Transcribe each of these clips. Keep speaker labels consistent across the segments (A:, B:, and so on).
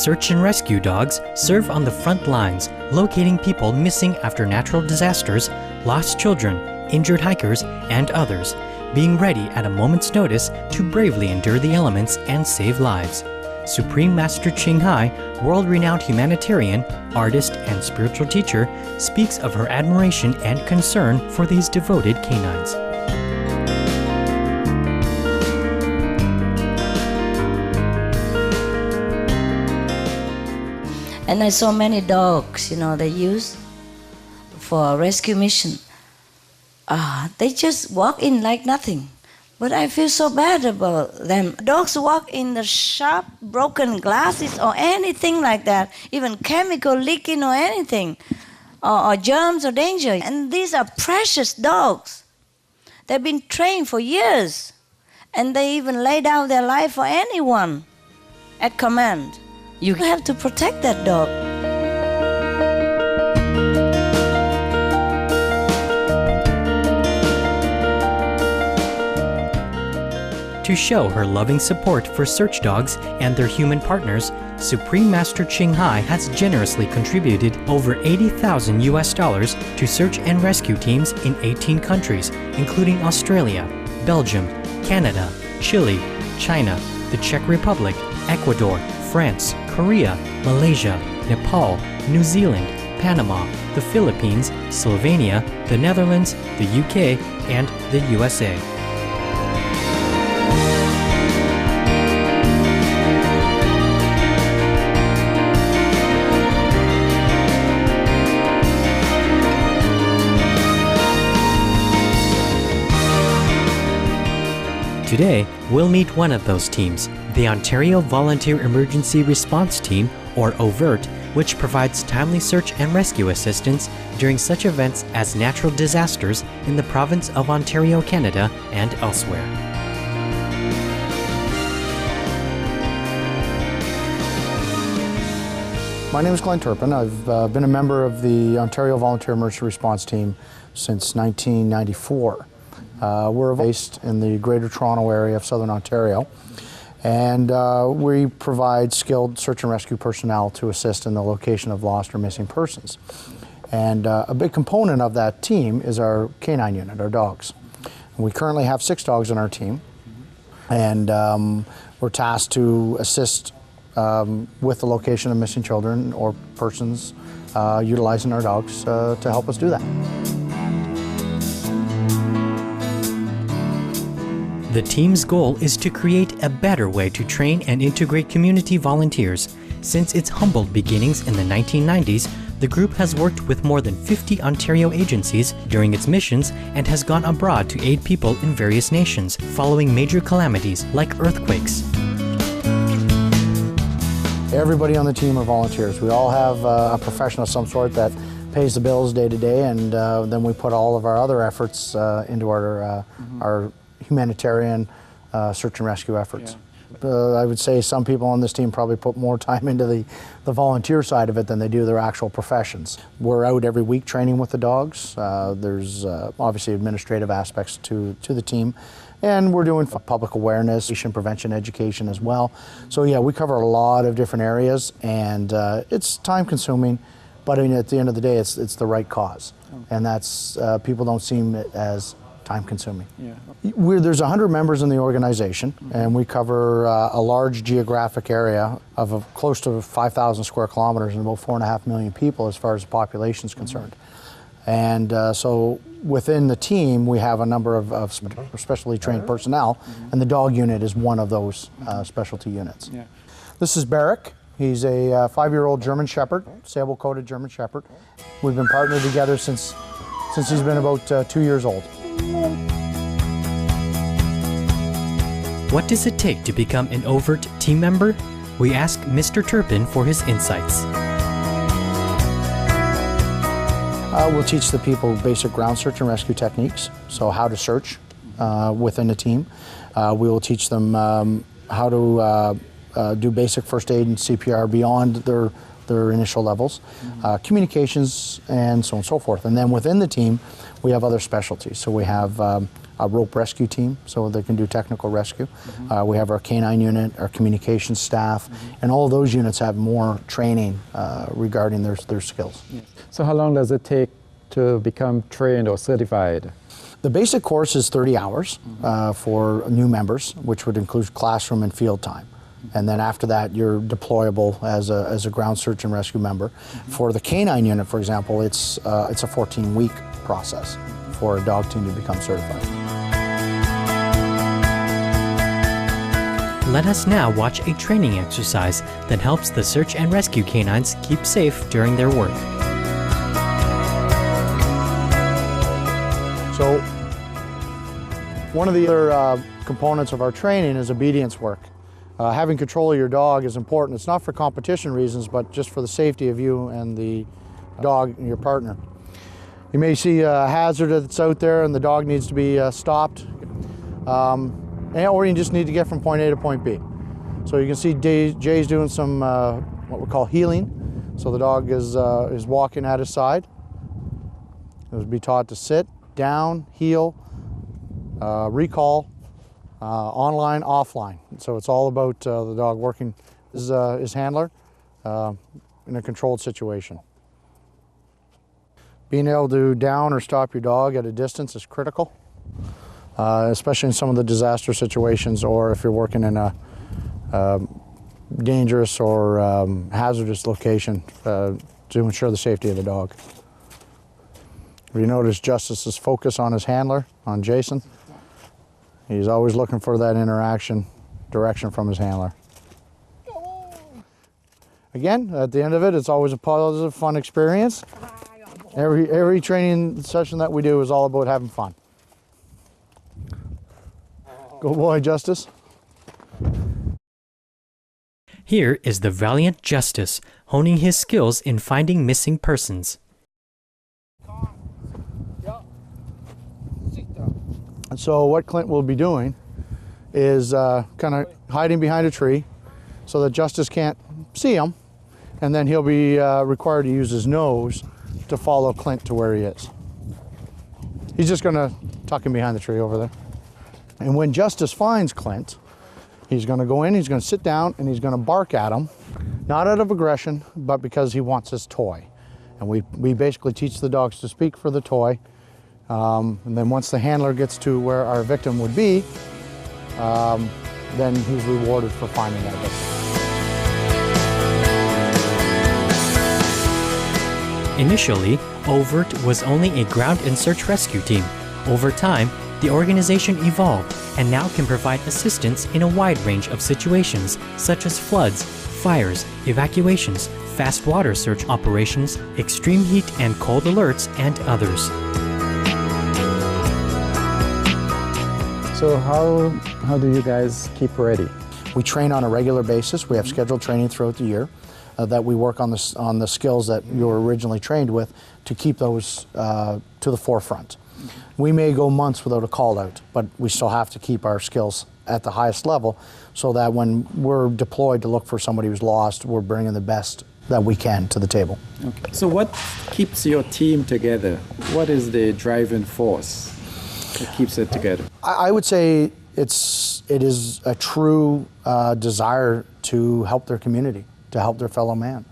A: search and rescue dogs serve on the front lines, locating people missing after natural disasters, lost children, injured hikers, and others, being ready at a moment's notice to bravely endure the elements and save lives. Supreme Master Ching Hai, world-renowned humanitarian, artist, and spiritual teacher, speaks of her admiration and concern for these devoted canines.
B: And I saw many dogs, they use for rescue mission. They just walk in like nothing. But I feel so bad about them. Dogs walk in the sharp, broken glasses or anything like that, even chemical leaking or anything, or germs or danger. And these are precious dogs. They've been trained for years, and they even lay down their life for anyone at command. You have to protect that dog.
A: To show her loving support for search dogs and their human partners, Supreme Master Ching Hai has generously contributed over $80,000 US to search and rescue teams in 18 countries, including Australia, Belgium, Canada, Chile, China, the Czech Republic, Ecuador, France, Korea, Malaysia, Nepal, New Zealand, Panama, the Philippines, Slovenia, the Netherlands, the UK, and the USA. Today, we'll meet one of those teams, the Ontario Volunteer Emergency Response Team, or OVERT, which provides timely search and rescue assistance during such events as natural disasters in the province of Ontario, Canada, and elsewhere.
C: My name is Glenn Turpin. I've been a member of the Ontario Volunteer Emergency Response Team since 1994. We're based in the Greater Toronto area of Southern Ontario, and we provide skilled search and rescue personnel to assist in the location of lost or missing persons. And a big component of that team is our canine unit, our dogs. And we currently have 6 dogs on our team, and we're tasked to assist with the location of missing children or persons, utilizing our dogs to help us do that.
A: The team's goal is to create a better way to train and integrate community volunteers. Since its humble beginnings in the 1990s, the group has worked with more than 50 Ontario agencies during its missions and has gone abroad to aid people in various nations following major calamities like earthquakes.
C: Everybody on the team are volunteers. We all have a profession of some sort that pays the bills day to day, and then we put all of our other efforts into our humanitarian search and rescue efforts. Yeah. I would say some people on this team probably put more time into the volunteer side of it than they do their actual professions. We're out every week training with the dogs. There's obviously administrative aspects to the team, and we're doing public awareness, patient prevention education as well. So yeah, we cover a lot of different areas, and it's time consuming, but I mean, at the end of the day, it's the right cause. And that's, people don't seem as time-consuming. Yeah. There's 100 members in the organization, and we cover a large geographic area of close to 5,000 square kilometers and about 4.5 million people as far as the population is concerned. And so within the team, we have a number of specially trained personnel, and the dog unit is one of those specialty units. Yeah. This is Barrick. He's a 5-year-old German Shepherd, sable-coated German Shepherd. We've been partnered together since he's been about 2 years old.
A: What does it take to become an OVERT team member? We ask Mr. Turpin for his insights.
C: We'll teach the people basic ground search and rescue techniques, so how to search within a team. We will teach them how to do basic first aid and CPR beyond their initial levels, communications, and so on and so forth. And then within the team, we have other specialties. So we have a rope rescue team so they can do technical rescue. We have our canine unit, our communications staff, and all of those units have more training regarding their skills.
D: Yes. So how long does it take to become trained or certified?
C: The basic course is 30 hours for new members, which would include classroom and field time. And then after that, you're deployable as a ground search and rescue member. For the canine unit, for example, it's a 14-week process for a dog team to become certified.
A: Let us now watch a training exercise that helps the search and rescue canines keep safe during their work.
C: So, one of the other components of our training is obedience work. Having control of your dog is important. It's not for competition reasons, but just for the safety of you and the dog and your partner. You may see a hazard that's out there and the dog needs to be stopped, or you just need to get from point A to point B. So you can see Jay's doing some what we call heeling. So the dog is walking at his side. It would be taught to sit, down, heel, recall, online, offline. So it's all about the dog working his handler in a controlled situation. Being able to down or stop your dog at a distance is critical, especially in some of the disaster situations or if you're working in a dangerous or hazardous location to ensure the safety of the dog. If you notice Justice's focus on his handler, on Jason, he's always looking for that direction from his handler. Again, at the end of it, it's always a positive, fun experience. Every training session that we do is all about having fun. Go boy, Justice.
A: Here is the valiant Justice honing his skills in finding missing persons.
C: And so what Clint will be doing is kind of hiding behind a tree so that Justice can't see him, and then he'll be required to use his nose to follow Clint to where he is. He's just going to tuck him behind the tree over there. And when Justice finds Clint, he's going to go in, he's going to sit down, and he's going to bark at him, not out of aggression, but because he wants his toy. And we basically teach the dogs to speak for the toy. And then once the handler gets to where our victim would be, then he's rewarded for finding that victim.
A: Initially, OVERT was only a ground and search rescue team. Over time, the organization evolved and now can provide assistance in a wide range of situations such as floods, fires, evacuations, fast water search operations, extreme heat and cold alerts, and others.
D: So how do you guys keep ready?
C: We train on a regular basis. We have scheduled training throughout the year that we work on the skills that you were originally trained with to keep those to the forefront. We may go months without a call out, but we still have to keep our skills at the highest level so that when we're deployed to look for somebody who's lost, we're bringing the best that we can to the table.
D: Okay. So what keeps your team together? What is the driving force that keeps it together?
C: I would say it is a true desire to help their community, to help their fellow man.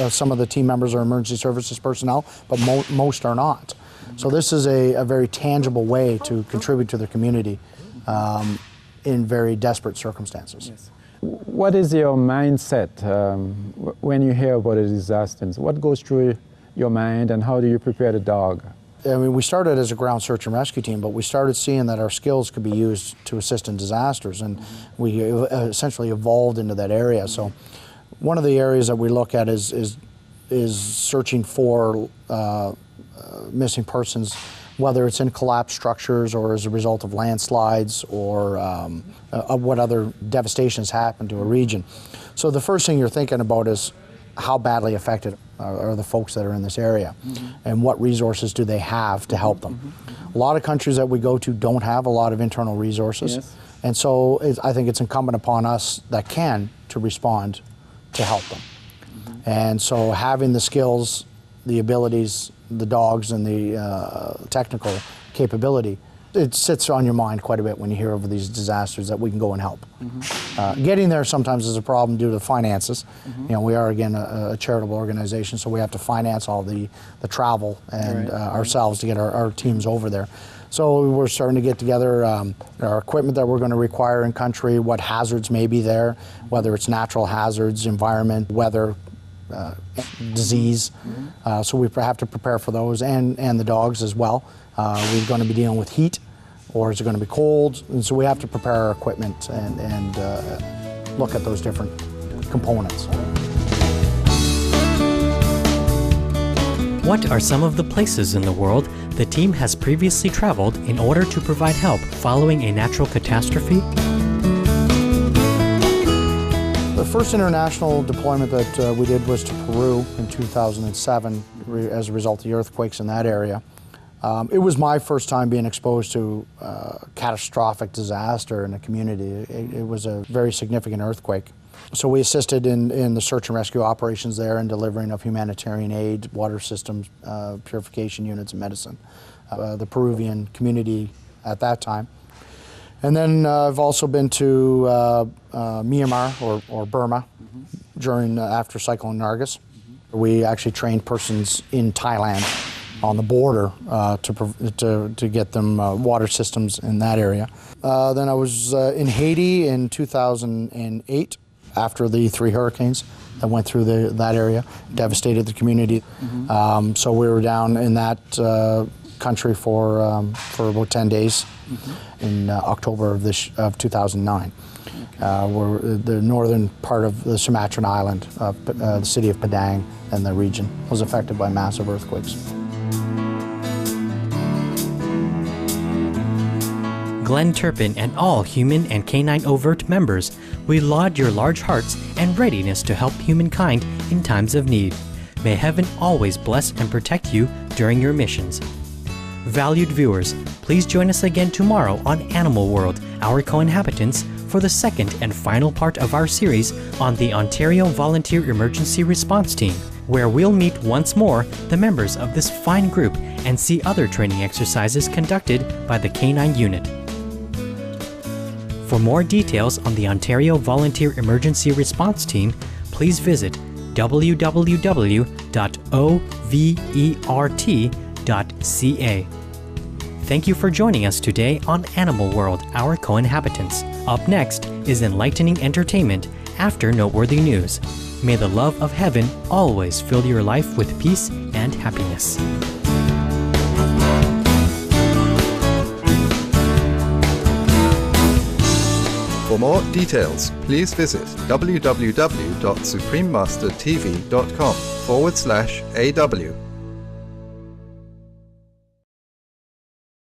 C: Some of the team members are emergency services personnel, but most are not. So this is a very tangible way to contribute to the community in very desperate circumstances.
D: Yes. What is your mindset when you hear about a disaster? What goes through your mind and how do you prepare the dog?
C: I mean, we started as a ground search and rescue team, but we started seeing that our skills could be used to assist in disasters, and we essentially evolved into that area. So one of the areas that we look at is searching for missing persons, whether it's in collapsed structures or as a result of landslides or what other devastations happen to a region. So the first thing you're thinking about is how badly affected are the folks that are in this area, and what resources do they have to help them. A lot of countries that we go to don't have a lot of internal resources,
D: Yes.
C: and so I think it's incumbent upon us that can to respond to help them. And so having the skills, the abilities, the dogs, and the technical capability It sits on your mind quite a bit when you hear of these disasters that we can go and help. Getting there sometimes is a problem due to finances. You know, we are again a charitable organization, so we have to finance all the travel and ourselves to get our teams over there. So we're starting to get together our equipment that we're going to require in country, what hazards may be there, whether it's natural hazards, environment, weather, disease. So we have to prepare for those and the dogs as well. We're going to be dealing with heat, or is it going to be cold? And so we have to prepare our equipment and look at those different components.
A: What are some of the places in the world the team has previously traveled in order to provide help following a natural catastrophe?
C: The first international deployment that we did was to Peru in 2007 as a result of the earthquakes in that area. It was my first time being exposed to catastrophic disaster in a community. It was a very significant earthquake. So we assisted in the search and rescue operations there and delivering of humanitarian aid, water systems, purification units, and medicine. The Peruvian community at that time. And then I've also been to Myanmar or Burma after Cyclone Nargis. We actually trained persons in Thailand on the border to get them water systems in that area. Then I was in Haiti in 2008 after the 3 hurricanes that went through that area, devastated the community. So we were down in that country for about 10 days in October of 2009. Where the northern part of the Sumatran island, the city of Padang and the region was affected by massive earthquakes.
A: Glenn Turpin and all human and canine overt members, we laud your large hearts and readiness to help humankind in times of need. May heaven always bless and protect you during your missions. Valued viewers, please join us again tomorrow on Animal World, Our Co-Inhabitants, for the second and final part of our series on the Ontario Volunteer Emergency Response Team, where we'll meet once more the members of this fine group and see other training exercises conducted by the Canine Unit. For more details on the Ontario Volunteer Emergency Response Team, please visit www.overt.ca. Thank you for joining us today on Animal World, Our Co-Inhabitants. Up next is enlightening entertainment after noteworthy news. May the love of heaven always fill your life with peace and happiness.
E: For more details, please visit www.suprememastertv.com/AW.